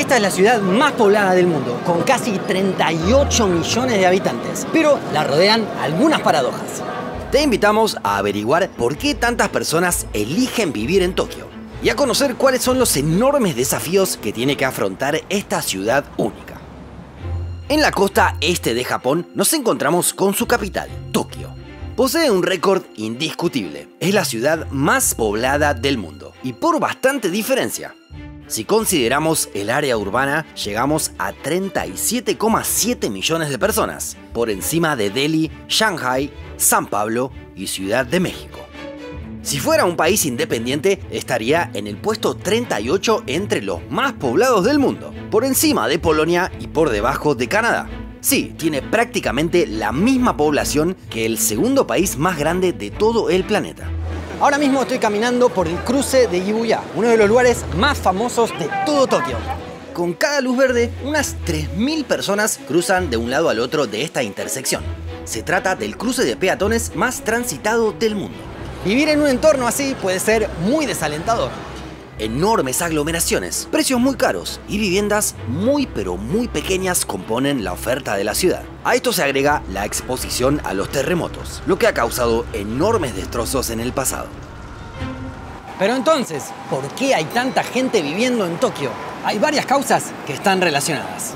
Esta es la ciudad más poblada del mundo, con casi 38 millones de habitantes, pero la rodean algunas paradojas. Te invitamos a averiguar por qué tantas personas eligen vivir en Tokio y a conocer cuáles son los enormes desafíos que tiene que afrontar esta ciudad única. En la costa este de Japón nos encontramos con su capital, Tokio. Posee un récord indiscutible. Es la ciudad más poblada del mundo y por bastante diferencia. Si consideramos el área urbana, llegamos a 37,7 millones de personas, por encima de Delhi, Shanghai, San Pablo y Ciudad de México. Si fuera un país independiente, estaría en el puesto 38 entre los más poblados del mundo, por encima de Polonia y por debajo de Canadá. Sí, tiene prácticamente la misma población que el segundo país más grande de todo el planeta. Ahora mismo estoy caminando por el cruce de Shibuya, uno de los lugares más famosos de todo Tokio. Con cada luz verde, unas 3.000 personas cruzan de un lado al otro de esta intersección. Se trata del cruce de peatones más transitado del mundo. Vivir en un entorno así puede ser muy desalentador. Enormes aglomeraciones, precios muy caros y viviendas muy pero muy pequeñas componen la oferta de la ciudad. A esto se agrega la exposición a los terremotos, lo que ha causado enormes destrozos en el pasado. Pero entonces, ¿por qué hay tanta gente viviendo en Tokio? Hay varias causas que están relacionadas.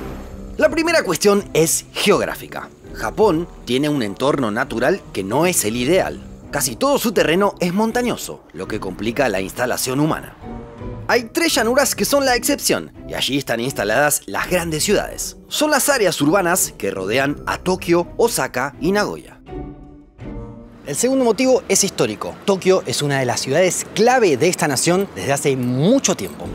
La primera cuestión es geográfica. Japón tiene un entorno natural que no es el ideal. Casi todo su terreno es montañoso, lo que complica la instalación humana. Hay 3 llanuras que son la excepción, y allí están instaladas las grandes ciudades. Son las áreas urbanas que rodean a Tokio, Osaka y Nagoya. El segundo motivo es histórico. Tokio es una de las ciudades clave de esta nación desde hace mucho tiempo.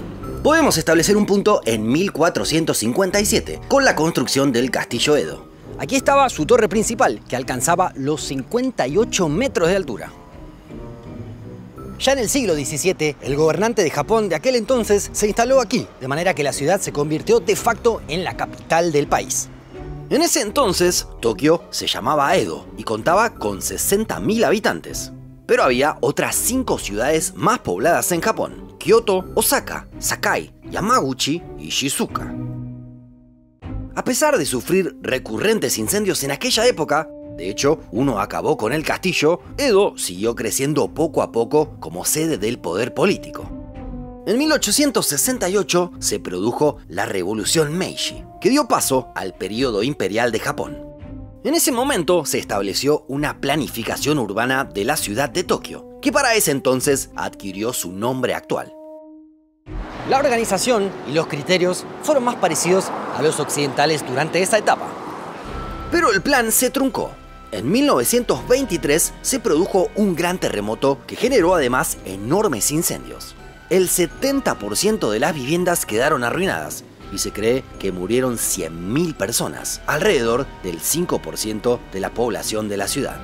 Podemos establecer un punto en 1457, con la construcción del Castillo Edo. Aquí estaba su torre principal, que alcanzaba los 58 metros de altura. Ya en el siglo XVII, el gobernante de Japón de aquel entonces se instaló aquí, de manera que la ciudad se convirtió de facto en la capital del país. En ese entonces, Tokio se llamaba Edo y contaba con 60.000 habitantes. Pero había otras 5 ciudades más pobladas en Japón: Kioto, Osaka, Sakai, Yamaguchi y Shizuoka. A pesar de sufrir recurrentes incendios en aquella época, de hecho, uno acabó con el castillo, Edo siguió creciendo poco a poco como sede del poder político. En 1868 se produjo la Revolución Meiji, que dio paso al período imperial de Japón. En ese momento se estableció una planificación urbana de la ciudad de Tokio, que para ese entonces adquirió su nombre actual. La organización y los criterios fueron más parecidos a los occidentales durante esa etapa. Pero el plan se truncó. En 1923 se produjo un gran terremoto que generó además enormes incendios. El 70% de las viviendas quedaron arruinadas y se cree que murieron 100.000 personas, alrededor del 5% de la población de la ciudad.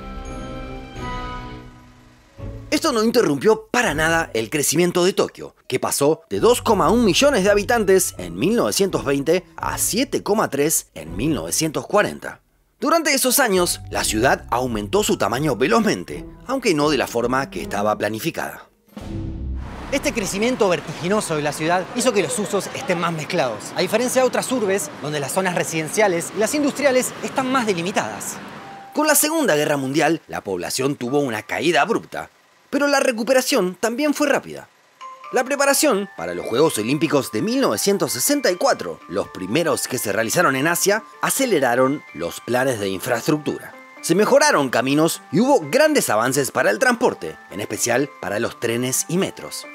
Esto no interrumpió para nada el crecimiento de Tokio, que pasó de 2,1 millones de habitantes en 1920 a 7,3 en 1940. Durante esos años, la ciudad aumentó su tamaño velozmente, aunque no de la forma que estaba planificada. Este crecimiento vertiginoso de la ciudad hizo que los usos estén más mezclados, a diferencia de otras urbes donde las zonas residenciales y las industriales están más delimitadas. Con la Segunda Guerra Mundial, la población tuvo una caída abrupta, pero la recuperación también fue rápida. La preparación para los Juegos Olímpicos de 1964, los primeros que se realizaron en Asia, aceleraron los planes de infraestructura. Se mejoraron caminos y hubo grandes avances para el transporte, en especial para los trenes y metros.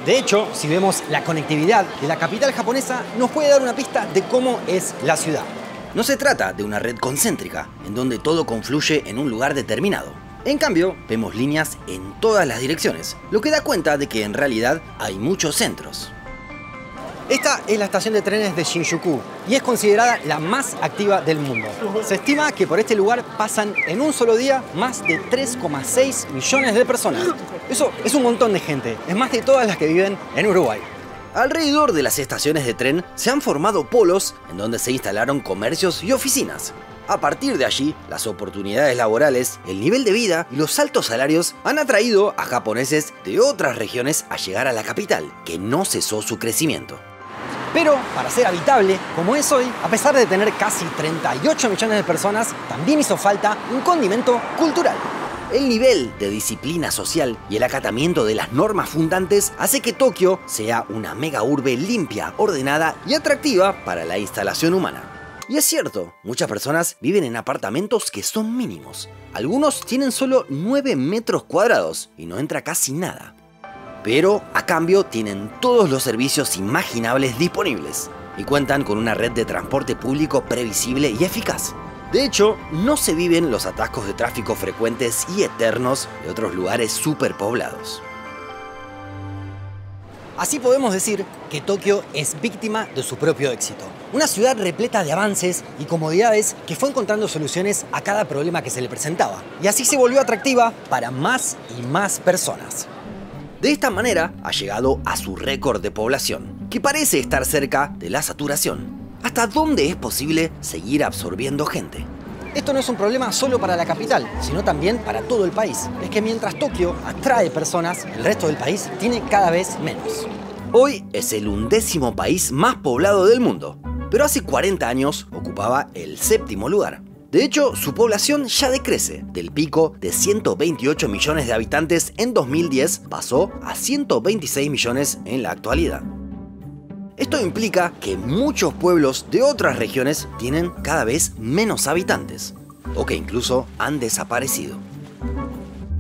De hecho, si vemos la conectividad de la capital japonesa, nos puede dar una pista de cómo es la ciudad. No se trata de una red concéntrica, en donde todo confluye en un lugar determinado. En cambio, vemos líneas en todas las direcciones, lo que da cuenta de que en realidad hay muchos centros. Esta es la estación de trenes de Shinjuku y es considerada la más activa del mundo. Se estima que por este lugar pasan en un solo día más de 3,6 millones de personas. Eso es un montón de gente, es más de todas las que viven en Uruguay. Alrededor de las estaciones de tren se han formado polos en donde se instalaron comercios y oficinas. A partir de allí, las oportunidades laborales, el nivel de vida y los altos salarios han atraído a japoneses de otras regiones a llegar a la capital, que no cesó su crecimiento. Pero para ser habitable, como es hoy, a pesar de tener casi 38 millones de personas, también hizo falta un condimento cultural. El nivel de disciplina social y el acatamiento de las normas fundantes hace que Tokio sea una mega urbe limpia, ordenada y atractiva para la instalación humana. Y es cierto, muchas personas viven en apartamentos que son mínimos. Algunos tienen solo 9 metros cuadrados y no entra casi nada. Pero a cambio tienen todos los servicios imaginables disponibles y cuentan con una red de transporte público previsible y eficaz. De hecho, no se viven los atascos de tráfico frecuentes y eternos de otros lugares superpoblados. Así podemos decir que Tokio es víctima de su propio éxito. Una ciudad repleta de avances y comodidades que fue encontrando soluciones a cada problema que se le presentaba. Y así se volvió atractiva para más y más personas. De esta manera ha llegado a su récord de población, que parece estar cerca de la saturación. ¿Hasta dónde es posible seguir absorbiendo gente? Esto no es un problema solo para la capital, sino también para todo el país. Es que mientras Tokio atrae personas, el resto del país tiene cada vez menos. Hoy es el 11º país más poblado del mundo, pero hace 40 años ocupaba el 7º lugar. De hecho, su población ya decrece. Del pico de 128 millones de habitantes en 2010 pasó a 126 millones en la actualidad. Esto implica que muchos pueblos de otras regiones tienen cada vez menos habitantes, o que incluso han desaparecido.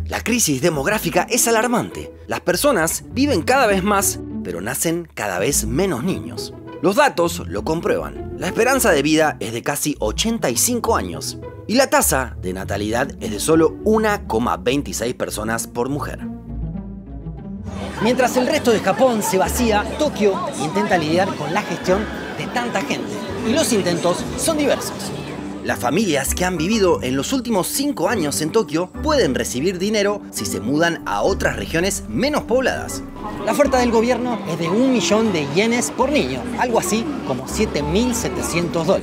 La crisis demográfica es alarmante. Las personas viven cada vez más, pero nacen cada vez menos niños. Los datos lo comprueban. La esperanza de vida es de casi 85 años y la tasa de natalidad es de solo 1,26 personas por mujer. Mientras el resto de Japón se vacía, Tokio intenta lidiar con la gestión de tanta gente. Y los intentos son diversos. Las familias que han vivido en los últimos 5 años en Tokio pueden recibir dinero si se mudan a otras regiones menos pobladas. La oferta del gobierno es de 1 millón de yenes por niño, algo así como $7.700.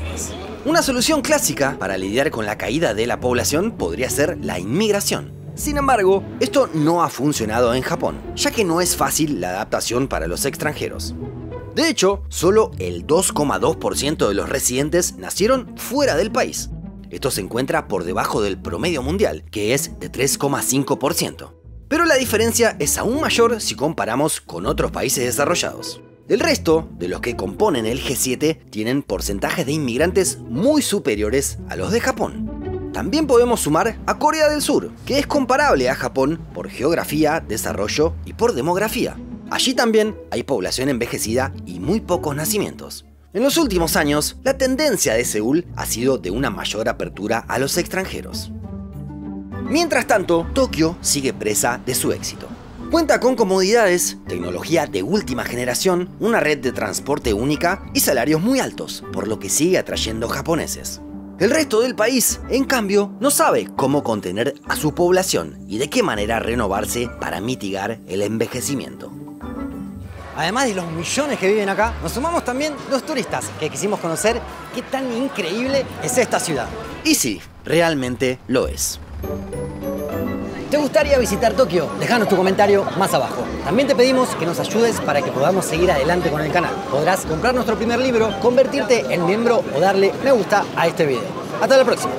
Una solución clásica para lidiar con la caída de la población podría ser la inmigración. Sin embargo, esto no ha funcionado en Japón, ya que no es fácil la adaptación para los extranjeros. De hecho, solo el 2,2% de los residentes nacieron fuera del país. Esto se encuentra por debajo del promedio mundial, que es de 3,5%. Pero la diferencia es aún mayor si comparamos con otros países desarrollados. El resto de los que componen el G7 tienen porcentajes de inmigrantes muy superiores a los de Japón. También podemos sumar a Corea del Sur, que es comparable a Japón por geografía, desarrollo y por demografía. Allí también hay población envejecida y muy pocos nacimientos. En los últimos años, la tendencia de Seúl ha sido de una mayor apertura a los extranjeros. Mientras tanto, Tokio sigue presa de su éxito. Cuenta con comodidades, tecnología de última generación, una red de transporte única y salarios muy altos, por lo que sigue atrayendo japoneses. El resto del país, en cambio, no sabe cómo contener a su población y de qué manera renovarse para mitigar el envejecimiento. Además de los millones que viven acá, nos sumamos también los turistas que quisimos conocer qué tan increíble es esta ciudad. Y sí, realmente lo es. ¿Te gustaría visitar Tokio? Déjanos tu comentario más abajo. También te pedimos que nos ayudes para que podamos seguir adelante con el canal. Podrás comprar nuestro primer libro, convertirte en miembro o darle me gusta a este video. Hasta la próxima.